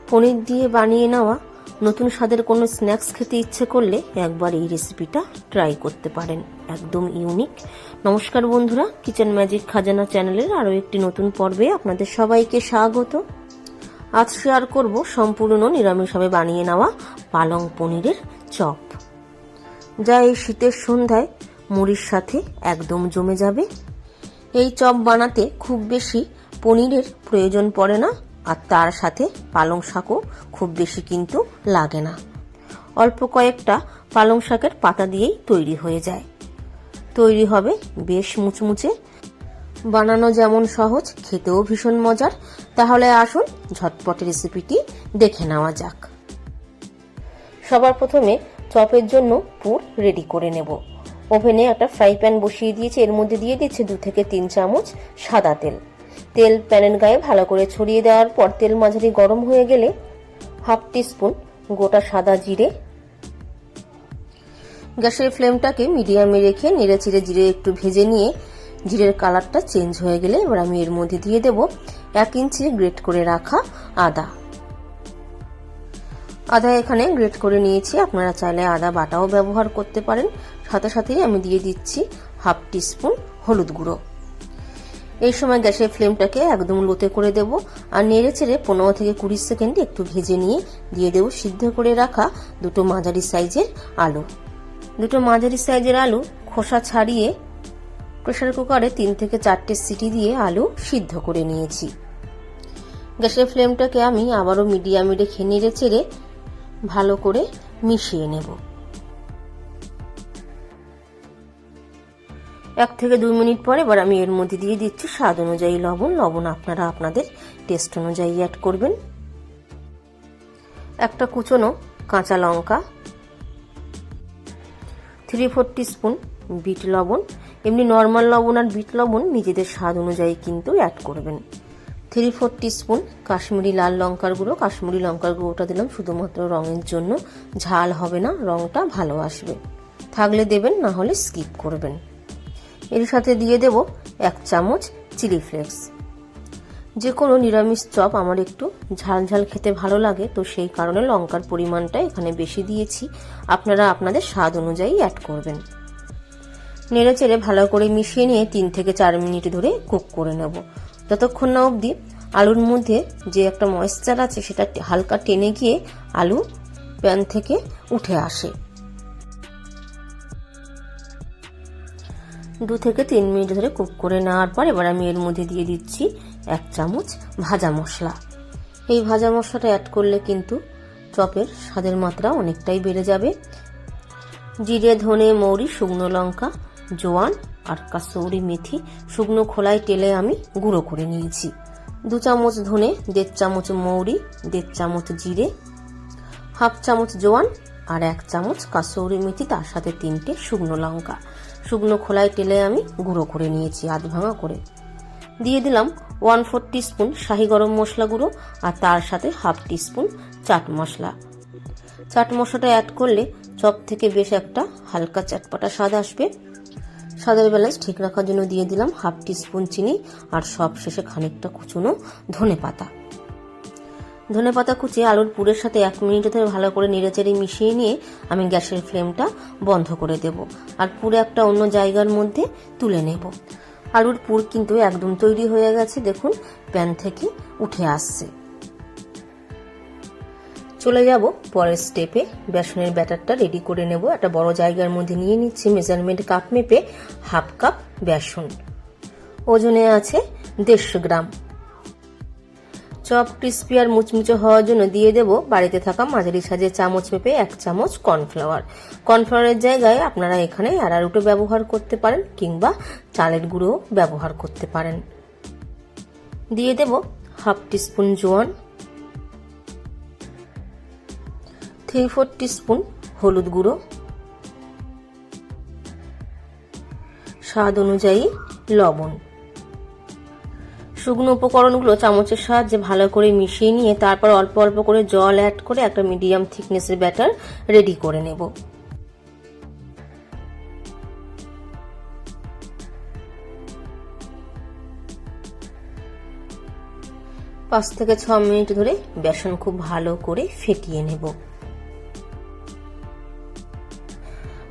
পনির দিয়ে বানিয়ে নেওয়া নতুন স্বাদের কোনো স্ন্যাক্স খেতে ইচ্ছে করলে একবার এই রেসিপিটা ট্রাই করতে পারেন, একদম ইউনিক। নমস্কার বন্ধুরা, কিচেন ম্যাজিক খাজানা চ্যানেলের আরও একটি নতুন পর্বে আপনাদের সবাইকে স্বাগত। আজ শেয়ার করব সম্পূর্ণ নিরামিষভাবে বানিয়ে নেওয়া পালং পনিরের চপ, যা এই শীতের সন্ধ্যায় মুড়ির সাথে একদম জমে যাবে। এই চপ বানাতে খুব বেশি পনিরের প্রয়োজন পড়ে না, আর তার সাথে পালং শাকও খুব বেশি কিন্তু লাগে না। অল্প কয়েকটা পালং শাকের পাতা দিয়েই তৈরি হয়ে যায়। তৈরি হবে বেশ মুচমুচে, বানানো যেমন সহজ, খেতেও ভীষণ মজার। তাহলে আসুন ঝটপট রেসিপিটি দেখে নেওয়া যাক। সবার প্রথমে চপের জন্য পুর রেডি করে নেব। ওভেনে একটা ফ্রাই প্যান বসিয়ে দিয়েছি, এর মধ্যে দিয়ে দিচ্ছি 2 থেকে 3 চামচ সাদা তেল। তেল প্যানের গায়ে ভালো করে ছড়িয়ে দেওয়ার পর তেল মাঝারি গরম হয়ে গেলে হাফ টিস্পুন গোটা সাদা জিরে, গ্যাসের ফ্লেমটাকে মিডিয়ামে রেখে নেড়ে চিড়ে জিরে একটু ভেজে নিয়ে জিরের কালারটা চেঞ্জ হয়ে গেলে এবার আমি এর মধ্যে দিয়ে দেব 1 ইঞ্চি গ্রেট করে রাখা আদা। আদা এখানে গ্রেট করে নিয়েছি, আপনারা চাইলে আদা বাটাও ব্যবহার করতে পারেন। সাথে সাথেই আমি দিয়ে দিচ্ছি হাফ টিস্পুন হলুদ গুঁড়ো। এই সময় গ্যাসের ফ্লেমটাকে একদম লোতে করে দেব আর নেড়ে চেড়ে 15 থেকে 20 সেকেন্ড একটু ভেজে নিয়ে দিয়ে দেব সিদ্ধ করে রাখা 2টো মাঝারি সাইজের আলু। 2টো মাঝারি সাইজের আলু খোসা ছাড়িয়ে প্রেসার কুকারে 3 থেকে 4টে সিটি দিয়ে আলু সিদ্ধ করে নিয়েছি। গ্যাসের ফ্লেমটাকে আমি আবারও মিডিয়ামে রেখে নেড়ে চেড়ে ভালো করে মিশিয়ে নেব। 1 থেকে 2 মিনিট পর এবার আমি এর মধ্যে দিয়ে দিচ্ছি স্বাদ অনুযায়ী লবণ। লবণ আপনারা আপনাদের টেস্ট অনুযায়ী অ্যাড করবেন। একটা কুচনো কাঁচা লঙ্কা, 3/4 টিস্পুন বিট লবণ। এমনি নর্মাল লবণ আর বিট লবণ নিজেদের স্বাদ অনুযায়ী কিন্তু অ্যাড করবেন। 3/4 টিস্পুন কাশ্মীরি লাল লঙ্কার গুঁড়ো। কাশ্মীরি লঙ্কার গুঁড়োটা দিলাম শুধুমাত্র রঙের জন্য, ঝাল হবে না, রঙটা ভালো আসবে। থাকলে দেবেন, না হলে স্কিপ করবেন। এর সাথে দিয়ে দেব 1 চামচ চিলি ফ্লেক্স। যে কোনো নিরামিষ চপ আমার একটু ঝাল ঝাল খেতে ভালো লাগে, তো সেই কারণে লঙ্কার পরিমাণটা এখানে বেশি দিয়েছি। আপনারা আপনাদের স্বাদ অনুযায়ী অ্যাড করবেন। নেড়ে চেড়ে ভালো করে মিশিয়ে নিয়ে 3 থেকে 4 মিনিট ধরে কুক করে নেব, যতক্ষণ না অবধি আলুর মধ্যে যে একটা ময়েশ্চার আছে সেটা হালকা টেনে গিয়ে আলু প্যান থেকে উঠে আসে। 2 থেকে 3 মিনিট ধরে কুক করে নেওয়ার পর এবার আমি এর মধ্যে দিয়ে দিচ্ছি 1 চামচ ভাজা মশলা। এই ভাজা মশলাটা অ্যাড করলে কিন্তু চপের স্বাদের মাত্রা অনেকটাই বেড়ে যাবে। জিরে, ধনে, মৌরি, শুকনো লঙ্কা, জোয়ান আর কাসৌরি মেথি শুকনো খোলায় তেলে আমি গুঁড়ো করে নিয়েছি। 2 চামচ ধনে, 1.5 চামচ মৌরি, 1.5 চামচ জিরে, হাফ চামচ জোয়ান আর 1 চামচ কাসৌরি মেথি, তার সাথে 3টে শুকনো লঙ্কা শুকনো খোলায় তেলে আমি গুঁড়ো করে নিয়েছি আধ ভাঙা করে। দিয়ে দিলাম 1/4 টিস্পুন শাহি গরম মশলা গুঁড়ো আর তার সাথে হাফ টিস্পুন চাট মশলা। চাট মশলাটা অ্যাড করলে চপ থেকে বেশ একটা হালকা চটপটা স্বাদ আসবে। স্বাদের ব্যালেন্স ঠিক রাখার জন্য দিয়ে দিলাম হাফ টিস্পুন চিনি আর সব শেষে খানিকটা কুচনো ধনে পাতা। ধনে পাতা কুচিয়ে আলুর পুরের সাথে 1 মিনিট ধরে ভালো করে নেড়েচেড়ে মিশিয়ে নিয়ে আমি গ্যাসের ফ্লেমটা বন্ধ করে দেব আর পুরো একটা অন্য জায়গার মধ্যে তুলে নেব। আলুর পুর কিন্তু একদম তৈরি হয়ে গেছে, দেখুন প্যান থেকে উঠে আসছে। চলে যাব পরের স্টেপে। বেসনের ব্যাটারটা রেডি করে নেব। একটা বড় জায়গার মধ্যে নিয়ে নিচ্ছি মেজারমেন্ট কাপ মেপে হাফ কাপ বেসন, ওজনে আছে 150 গ্রাম। চপ ক্রিস্পি আর মুচমুচে হওয়ার জন্য দিয়ে দেব বাড়িতে থাকা মাঝারি সাইজের চামচ মেপে 1 চামচ কর্নফ্লাওয়ার। কর্নফ্লাওয়ারের জায়গায় আপনারা এখানে অ্যারারুটও ব্যবহার করতে পারেন কিংবা চালের গুঁড়ো ব্যবহার করতে পারেন। দিয়ে দেব হাফ টিস্পুন জোয়ান, 3/4 টিস্পুন হলুদ গুঁড়ো, স্বাদ অনুযায়ী লবণ। শুকনো উপকরণগুলো চামচের সাহায্যে ভালো করে মিশিয়ে নিয়ে তারপর অল্প অল্প করে জল অ্যাড করে একটা মিডিয়াম থিকনেসের ব্যাটার রেডি করে নেব। 5 থেকে 6 মিনিট ধরে বেসন খুব ভালো করে ফেটিয়ে নেব।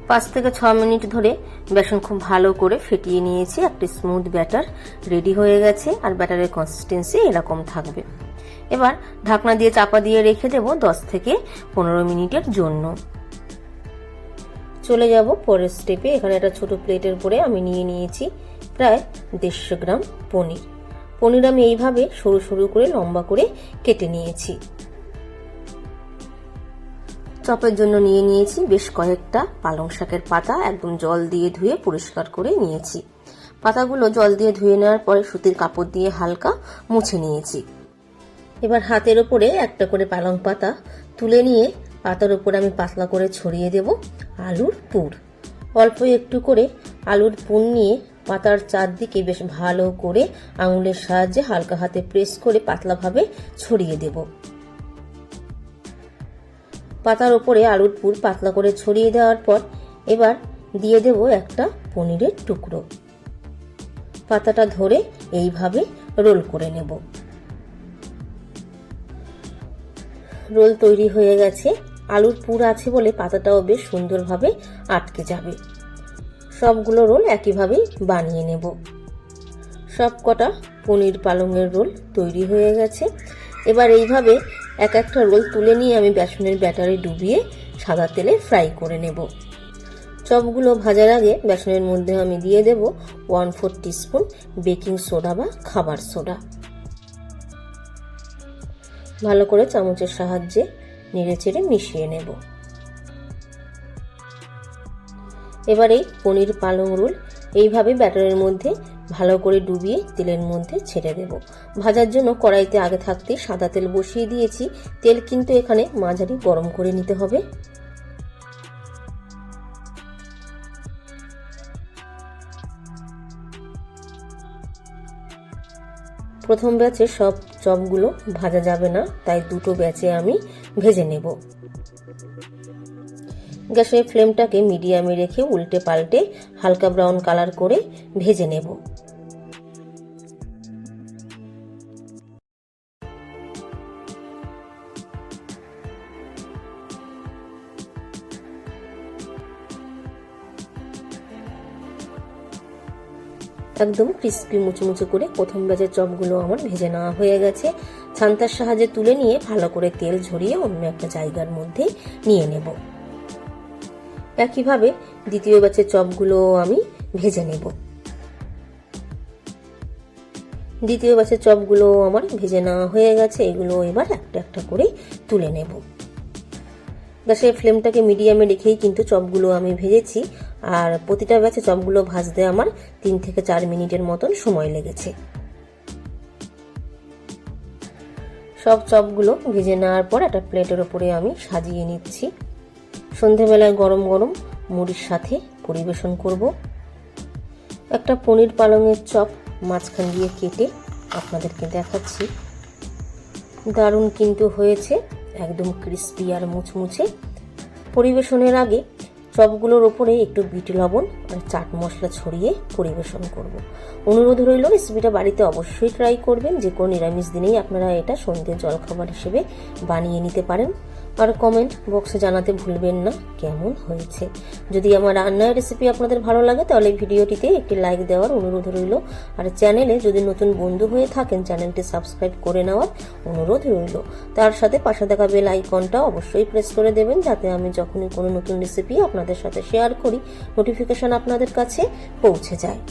5 থেকে 6 মিনিট ধরে বেসন খুব ভালো করে ফেটিয়ে নিয়েছি। একটা স্মুথ ব্যাটার রেডি হয়ে গেছে আর ব্যাটারের কনসিস্টেন্সি এরকম থাকবে। এবার ঢাকনা দিয়ে চাপা দিয়ে রেখে দেব 10 থেকে 15 মিনিটের জন্য। চলে যাব পরের স্টেপে। এখানে একটা ছোট প্লেটের উপরে আমি নিয়ে নিয়েছি প্রায় 150 গ্রাম পনির। পনির আমি এইভাবে সরু সরু করে লম্বা করে কেটে নিয়েছি। চপের জন্য নিয়ে নিয়েছি বেশ কয়েকটা পালং শাকের পাতা, একদম জল দিয়ে ধুয়ে পরিষ্কার করে নিয়েছি। পাতাগুলো জল দিয়ে ধুয়ে নেওয়ার পরে সুতির কাপড় দিয়ে হালকা মুছে নিয়েছি। এবার হাতের উপরে একটা করে পালং পাতা তুলে নিয়ে পাতার উপরে আমি পাতলা করে ছড়িয়ে দেব আলুর পুর। অল্প একটু করে আলুর পুর নিয়ে পাতার চারদিকে বেশ ভালো করে আঙুলের সাহায্যে হালকা হাতে প্রেস করে পাতলাভাবে ছড়িয়ে দেব। পাতার উপরে আলুর পুর পাতলা করে ছড়িয়ে দেওয়ার পর এবার দিয়ে দেব একটা পনিরের টুকরো। পাতাটা ধরে এইভাবে রোল করে নেব। রোল তৈরি হয়ে গেছে। আলুর পুর আছে বলে পাতাটাও বেশ সুন্দরভাবে আটকে যাবে। সবগুলো রোল একইভাবেই বানিয়ে নেব। সব কটা পনির পালংয়ের রোল তৈরি হয়ে গেছে। এবার এইভাবে এক একটা রোল তুলে নিয়ে আমি বেসনের ব্যাটারে ডুবিয়ে সাদা তেলে ফ্রাই করে নেব। চপগুলো ভাজার আগে বেসনের মধ্যে আমি দিয়ে দেব 1/4 টিস্পুন বেকিং সোডা বা খাবার সোডা। ভালো করে চামচের সাহায্যে নেড়েচেড়ে মিশিয়ে নেব। এবার এই পনির পালং রোল এইভাবে ব্যাটারের মধ্যে ভালো করে ডুবিয়ে তেলের মধ্যে ছেড়ে দেব। ভাজার জন্য কড়াইতে আগে থাকতে সাদা তেল বসিয়ে দিয়েছি। তেল কিন্তু এখানে মাঝারি গরম করে নিতে হবে। প্রথম ব্যাচে সব চপগুলো ভাজা যাবে না, তাই দুটো ব্যাচে আমি ভেজে নেব। গ্যাসের ফ্লেমটাকে মিডিয়ামে রেখে উল্টে পাল্টে হালকা ব্রাউন কালার করে ভেজে নেব। একদম ক্রিস্পি মুচমুচে করে প্রথম ব্যাচের চপগুলো আমার ভেজে নেওয়া হয়ে গেছে। ছান্তার সাহায্যে তুলে নিয়ে ভালো করে তেল ঝরিয়ে অন্য একটা জায়গার মধ্যে নিয়ে নেব। একইভাবে দ্বিতীয় ব্যাচের চপগুলো আমি ভেজে নেব। দ্বিতীয় ব্যাচের চপগুলো আমার ভেজে নেওয়া হয়ে গেছে। এগুলো এবার একটা একটা করে তুলে নেব। গ্যাসের ফ্লেমটাকে মিডিয়ামে রেখেই কিন্তু চপগুলো আমি ভেজেছি। আর প্রতিটা ব্যাচে চপগুলো ভাজতে আমার 3 থেকে 4 মিনিটের মতন সময় লেগেছে। সব চপগুলো ভেজে নেওয়ার পর একটা প্লেটের উপরে আমি সাজিয়ে নিচ্ছি। সন্ধেবেলায় গরম গরম মুড়ির সাথে পরিবেশন করব। একটা পনির পালংয়ের চপ মাঝখান দিয়ে কেটে আপনাদেরকে দেখাচ্ছি। দারুণ কিন্তু হয়েছে, একদম ক্রিস্পি আর মুচমুচে। পরিবেশনের আগে চপগুলোর ওপরে একটু বিট লবণ আর চাট মশলা ছড়িয়ে পরিবেশন করব। অনুরোধ রইল রেসিপিটা বাড়িতে অবশ্যই ট্রাই করবেন। যে কোনো নিরামিষ দিনেই আপনারা এটা সন্ধ্যের জলখাবার হিসেবে বানিয়ে নিতে পারেন। আর কমেন্ট বক্সে জানাতে ভুলবেন না কেমন হয়েছে। যদি আমার রান্নার রেসিপি আপনাদের ভালো লাগে তাহলে ভিডিওটিতে একটি লাইক দেওয়ার অনুরোধ রইল। আর চ্যানেলে যদি নতুন বন্ধু হয়ে থাকেন চ্যানেলটি সাবস্ক্রাইব করে নেওয়ার অনুরোধ রইল। তার সাথে পাশে থাকা বেল আইকনটা অবশ্যই প্রেস করে দেবেন, যাতে আমি যখনই কোনো নতুন রেসিপি আপনাদের সাথে শেয়ার করি নোটিফিকেশন আপনাদের কাছে পৌঁছে যায়।